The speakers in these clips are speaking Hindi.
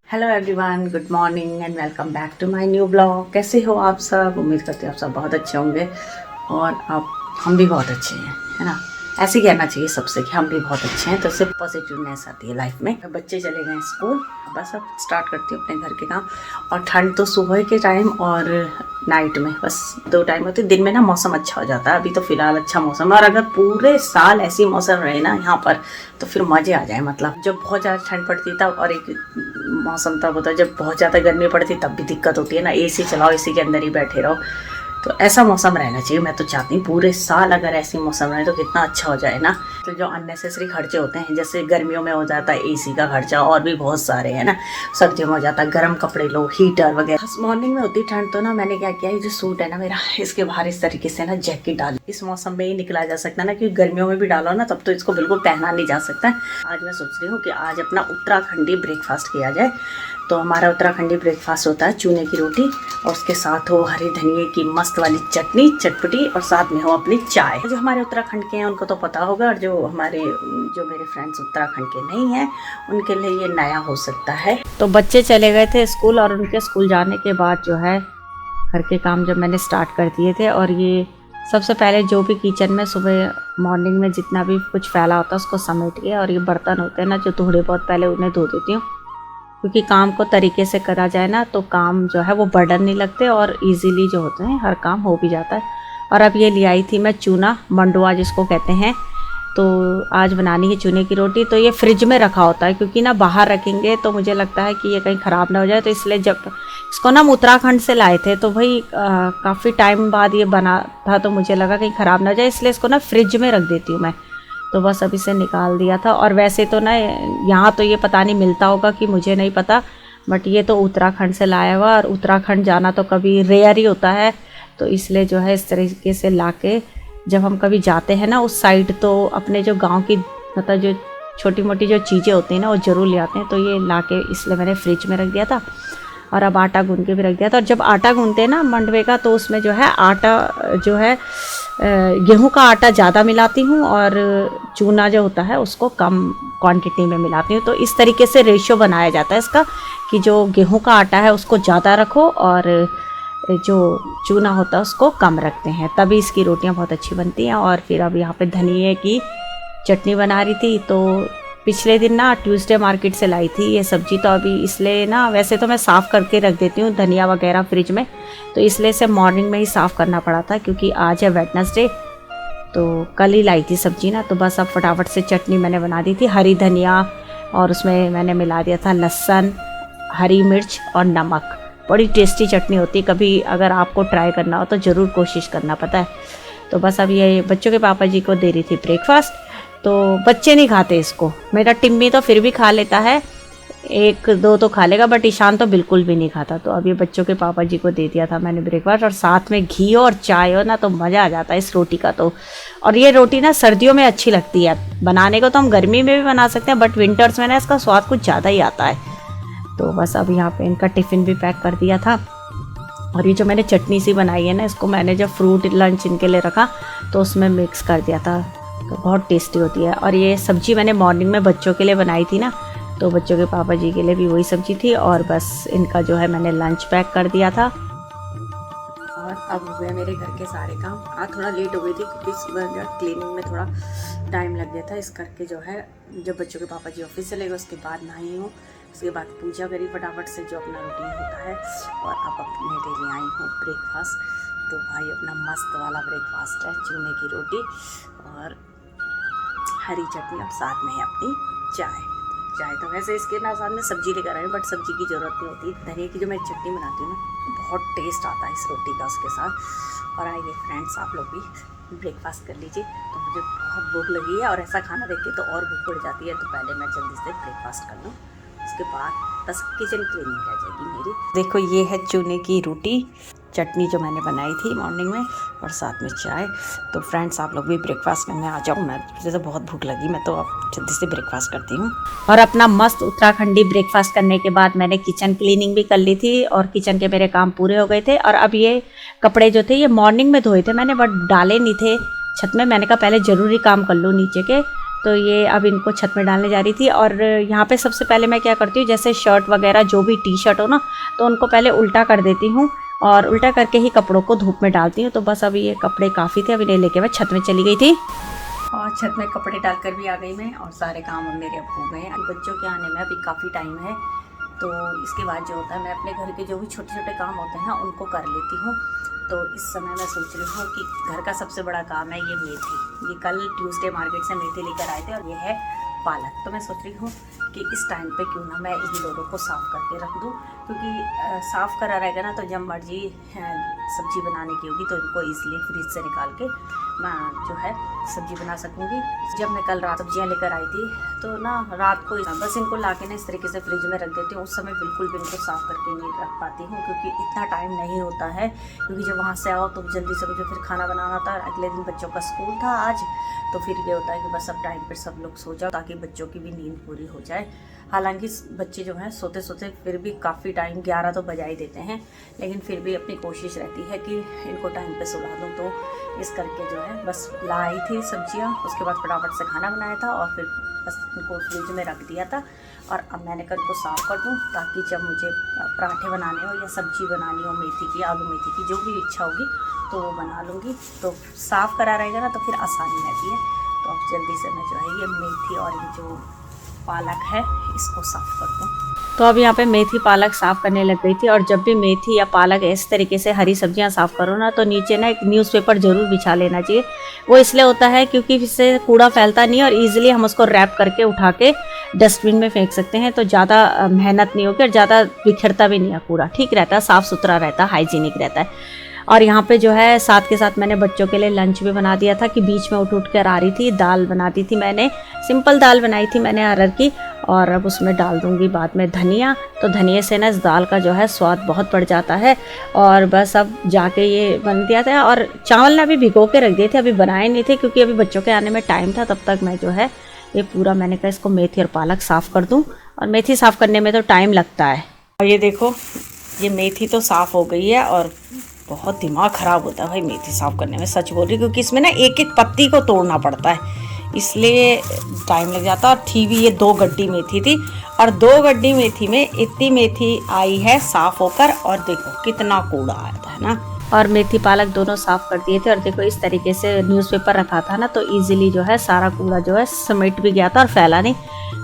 Hello everyone, good morning and welcome back to my new blog. कैसे हो आप सब? उम्मीद करते हैं आप सब बहुत अच्छे होंगे और अब हम भी बहुत अच्छे हैं, है ना। ऐसे ही कहना चाहिए सबसे कि हम भी बहुत अच्छे हैं, तो इससे पॉजिटिवनेस आती है लाइफ में। बच्चे चले गए स्कूल, बस अब स्टार्ट करती हूँ अपने घर के काम। और ठंड तो सुबह के टाइम और नाइट में, बस 2 टाइम होती है। दिन में ना मौसम अच्छा हो जाता है, अभी तो फिलहाल अच्छा मौसम है। और अगर पूरे साल ऐसी मौसम रहे ना यहाँ पर तो फिर मज़े आ जाए। मतलब जब बहुत ज़्यादा ठंड पड़ती तब, और एक मौसम तब होता है जब बहुत ज़्यादा गर्मी पड़ती, तब भी दिक्कत होती है ना। एसी चलाओ, एसी के अंदर ही बैठे रहो। तो ऐसा मौसम रहना चाहिए। मैं तो चाहती हूँ पूरे साल अगर ऐसी मौसम रहे तो कितना अच्छा हो जाए ना। तो जो अननेसेसरी खर्चे होते हैं, जैसे गर्मियों में हो जाता है एसी का खर्चा, और भी बहुत सारे है ना। सर्दियों में हो जाता है गर्म कपड़े लो, हीटर वगैरह। मॉर्निंग में होती ठंड तो ना मैंने क्या किया, ये जो सूट है ना मेरा, इसके बाहर इस तरीके से ना जैकेट डाली। इस मौसम में ही निकला जा सकता है ना, क्योंकि गर्मियों में भी डालो ना तब तो इसको बिल्कुल पहना नहीं जा सकता। आज मैं सोच रही हूँ कि आज अपना उत्तराखंडी ब्रेकफास्ट किया जाए। तो हमारा उत्तराखंडी ब्रेकफास्ट होता है चूने की रोटी, और उसके साथ हो हरे धनिए की मस्त वाली चटनी चटपटी, और साथ में हो अपनी चाय। जो हमारे उत्तराखंड के हैं उनको तो पता होगा, और जो मेरे फ्रेंड्स उत्तराखंड के नहीं हैं उनके लिए ये नया हो सकता है। तो बच्चे चले गए थे स्कूल, और उनके स्कूल जाने के बाद जो है घर के काम जब मैंने स्टार्ट कर दिए थे। और ये सबसे पहले जो भी किचन में सुबह मॉर्निंग में जितना भी कुछ फैला होता है उसको समेट के, और ये बर्तन होते हैं ना जो थोड़े बहुत, पहले उन्हें धो देती हूँ, क्योंकि काम को तरीके से करा जाए ना तो काम जो है वो बर्डन नहीं लगते, और इजीली जो होते हैं हर काम हो भी जाता है। और अब ये ले आई थी मैं चूना, मंडुआ जिसको कहते हैं। तो आज बनानी है चूने की रोटी। तो ये फ्रिज में रखा होता है, क्योंकि ना बाहर रखेंगे तो मुझे लगता है कि ये कहीं ख़राब ना हो जाए। तो इसलिए जब इसको ना हम उत्तराखंड से लाए थे तो भाई काफ़ी टाइम बाद ये बना था, तो मुझे लगा कहीं ख़राब ना हो जाए, इसलिए इसको ना फ्रिज में रख देती हूँ मैं। तो बस अभी से निकाल दिया था। और वैसे तो ना यहाँ तो ये पता नहीं मिलता होगा कि, मुझे नहीं पता, बट ये तो उत्तराखंड से लाया हुआ, और उत्तराखंड जाना तो कभी रेयर ही होता है। तो इसलिए जो है इस तरीके से लाके जब हम कभी जाते हैं ना उस साइड, तो अपने जो गांव की मतलब जो छोटी मोटी जो चीज़ें होती हैं ना वो ज़रूर ले आते हैं। तो ये लाके इसलिए मैंने फ्रिज में रख दिया था, और अब आटा गूंद के भी रख दिया था। और जब आटा गूंदते हैं ना मंडवे का, तो उसमें जो है आटा जो है गेहूं का आटा ज़्यादा मिलाती हूँ, और चूना जो होता है उसको कम क्वांटिटी में मिलाती हूँ। तो इस तरीके से रेशियो बनाया जाता है इसका, कि जो गेहूं का आटा है उसको ज़्यादा रखो और जो चूना होता है उसको कम रखते हैं, तभी इसकी रोटियां बहुत अच्छी बनती हैं। और फिर अब यहाँ पे धनिए की चटनी बना रही थी। तो पिछले दिन ना ट्यूसडे मार्केट से लाई थी ये सब्ज़ी, तो अभी इसलिए ना, वैसे तो मैं साफ़ करके रख देती हूँ धनिया वगैरह फ्रिज में, तो इसलिए से मॉर्निंग में ही साफ़ करना पड़ा था, क्योंकि आज है वेडनेसडे। तो कल ही लाई थी सब्ज़ी ना, तो बस अब फटाफट से चटनी मैंने बना दी थी। हरी धनिया, और उसमें मैंने मिला दिया था लहसुन, हरी मिर्च और नमक। बड़ी टेस्टी चटनी होती है, कभी अगर आपको ट्राई करना हो तो ज़रूर कोशिश करना, पता है। तो बस अब ये बच्चों के पापा जी को दे रही थी ब्रेकफास्ट। तो बच्चे नहीं खाते इसको, मेरा टिम्मी तो फिर भी खा लेता है, 1-2 तो खा लेगा, बट ईशान तो बिल्कुल भी नहीं खाता। तो अब ये बच्चों के पापा जी को दे दिया था मैंने ब्रेकफास्ट, और साथ में घी और चाय हो ना तो मज़ा आ जाता है इस रोटी का। तो और ये रोटी ना सर्दियों में अच्छी लगती है बनाने को, तो हम गर्मी में भी बना सकते हैं, बट विंटर्स में ना इसका स्वाद कुछ ज़्यादा ही आता है। तो बस अब यहाँ पे इनका टिफ़िन भी पैक कर दिया था। और ये जो मैंने चटनी सी बनाई है ना, इसको मैंने जब फ्रूट लंच इनके लिए रखा तो उसमें मिक्स कर दिया था, तो बहुत टेस्टी होती है। और ये सब्ज़ी मैंने मॉर्निंग में बच्चों के लिए बनाई थी ना, तो बच्चों के पापा जी के लिए भी वही सब्ज़ी थी। और बस इनका जो है मैंने लंच पैक कर दिया था। और अब हुए मेरे घर के सारे काम। आज थोड़ा लेट हो गई थी, क्योंकि सुबह क्लीनिंग में थोड़ा टाइम लग गया था। इस करके जो है जब बच्चों के पापा जी ऑफिस चले गए उसके बाद नहाई हूँ, उसके बाद पूजा करी फटाफट से, जो अपना रूटीन होता है। और अब अपने लिए आई हूँ ब्रेकफास्ट। तो भाई अपना मस्त वाला ब्रेकफास्ट है, चूने की रोटी और हरी चटनी, और साथ में है अपनी चाय। तो वैसे इसके ना साथ में सब्जी लेकर आई, बट सब्जी की ज़रूरत नहीं होती। धनिया की जो मैं चटनी बनाती हूँ ना, बहुत टेस्ट आता है इस रोटी का उसके साथ। और आइए फ्रेंड्स, आप लोग भी ब्रेकफास्ट कर लीजिए। तो मुझे बहुत भूख लगी है, और ऐसा खाना देख के तो और भूख बढ़ जाती है। तो पहले मैं जल्दी से ब्रेकफास्ट कर लूँ, उसके बाद बस किचन क्लीनिंग रह जाएगी मेरी। देखो ये है चूने की रोटी, चटनी जो मैंने बनाई थी मॉर्निंग में, और साथ में चाय। तो फ्रेंड्स आप लोग भी ब्रेकफास्ट करने आ जाओ। मुझे तो बहुत भूख लगी, मैं तो अब जल्दी से ब्रेकफास्ट करती हूँ। और अपना मस्त उत्तराखंडी ब्रेकफास्ट करने के बाद मैंने किचन क्लीनिंग भी कर ली थी, और किचन के मेरे काम पूरे हो गए थे। और अब ये कपड़े जो थे ये मॉर्निंग में धोए थे मैंने, बट डाले नहीं थे छत में। मैंने कहा पहले ज़रूरी काम कर लूँ नीचे के, तो ये अब इनको छत में डालने जा रही थी। और यहाँ पे सबसे पहले मैं क्या करती हूँ, जैसे शर्ट वगैरह जो भी टी शर्ट हो ना, तो उनको पहले उल्टा कर देती हूँ और उल्टा करके ही कपड़ों को धूप में डालती हूँ। तो बस अभी ये कपड़े काफ़ी थे, अभी इन्हें लेके मैं छत में चली गई थी और छत में कपड़े डालकर भी आ गई मैं और सारे काम अब मेरे अब हो गए हैं। बच्चों के आने में अभी काफ़ी टाइम है, तो इसके बाद जो होता है मैं अपने घर के जो भी छोटे छोटे काम होते हैं ना उनको कर लेती हूँ। तो इस समय मैं सोच रही हूँ कि घर का सबसे बड़ा काम है ये मेथी। ये कल ट्यूसडे मार्केट से मेथी लेकर आए थे और ये है पालक। तो मैं सोच रही हूँ कि इस टाइम पे क्यों ना मैं इन दोनों को साफ़ करके रख दूँ, क्योंकि साफ़ करा रहेगा ना तो जब मर्जी सब्जी बनाने की होगी तो इनको ईजिली फ्रिज से निकाल के मैं जो है सब्जी बना सकूँगी। जब मैं कल रात सब्जियाँ लेकर आई थी तो ना रात को बस इनको ला के ना इस तरीके से फ्रिज में रख देती हूँ। उस समय बिल्कुल भी इनको साफ़ करके नहीं रख पाती हूँ, क्योंकि इतना टाइम नहीं होता है। क्योंकि जब वहाँ से आओ तो जल्दी से मुझे फिर खाना बनाना था। अगले दिन बच्चों का स्कूल था आज, तो फिर ये होता है कि बस अब टाइम पर सब लोग सो जाओ ताकि बच्चों की भी नींद पूरी हो जाए। हालांकि बच्चे जो हैं सोते सोते फिर भी काफ़ी टाइम 11 तो बजा ही देते हैं, लेकिन फिर भी अपनी कोशिश रहती है कि इनको टाइम पे सुला दूँ। तो इस करके जो है बस लाई थी सब्जियां, उसके बाद फटाफट से खाना बनाया था और फिर बस इनको फ्रिज में रख दिया था। और अब मैंने कल को साफ़ कर दूँ ताकि जब मुझे पराठे बनाने हो या सब्जी बनानी हो मेथी की, आलू मेथी की, जो भी इच्छा होगी तो वो बना लूँगी। तो साफ़ करा रहेगा ना तो फिर आसानी रहती है। तो अब जल्दी से मैं जो है ये मेथी और ये जो पालक है इसको साफ़ कर दूँ। तो अब यहाँ पे मेथी पालक साफ़ करने लग गई थी। और जब भी मेथी या पालक इस तरीके से हरी सब्जियाँ साफ़ करो ना तो नीचे ना एक न्यूज़पेपर ज़रूर बिछा लेना चाहिए। वो इसलिए होता है क्योंकि इससे कूड़ा फैलता नहीं और ईजिली हम उसको रैप करके उठा के डस्टबिन में फेंक सकते हैं। तो ज़्यादा मेहनत नहीं होगी और ज़्यादा बिखरता भी नहीं है, कूड़ा ठीक रहता है, साफ़ सुथरा रहता है, हाइजीनिक रहता है। और यहाँ पे जो है साथ के साथ मैंने बच्चों के लिए लंच भी बना दिया था कि बीच में उठ कर आ रही थी। दाल बना दी थी मैंने, सिंपल दाल बनाई थी मैंने अरहर की। और अब उसमें डाल दूँगी बाद में धनिया। तो धनिया से ना इस दाल का जो है स्वाद बहुत बढ़ जाता है। और बस अब जाके ये बन दिया था। और चावल ना अभी भिगो के रख दिए थे, अभी बनाए नहीं थे क्योंकि अभी बच्चों के आने में टाइम था। तब तक मैं जो है ये पूरा मैंने कहा इसको मेथी और पालक साफ़ कर दूँ। और मेथी साफ़ करने में तो टाइम लगता है। और ये देखो ये मेथी तो साफ़ हो गई है और बहुत दिमाग ख़राब होता है भाई मेथी साफ़ करने में, सच बोल रही, क्योंकि इसमें ना एक एक पत्ती को तोड़ना पड़ता है, इसलिए टाइम लग जाता है। और थी भी ये 2 गड्डी मेथी थी और 2 गड्डी मेथी में इतनी मेथी आई है साफ़ होकर। और देखो कितना कूड़ा आया था, है ना। और मेथी पालक दोनों साफ़ कर दिए थे। और देखो इस तरीके से न्यूज़पेपर रखा था ना तो इजीली जो है सारा कूड़ा जो है समेट भी गया था और फैला नहीं।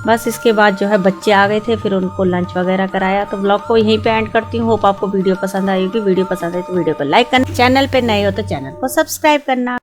बस इसके बाद जो है बच्चे आ गए थे, फिर उनको लंच वगैरह कराया। तो व्लॉग को यहीं पे एंड करती हूँ। होप आपको वीडियो पसंद आई होगी। वीडियो पसंद आई तो वीडियो को लाइक करना, चैनल पे नए हो तो चैनल को सब्सक्राइब करना।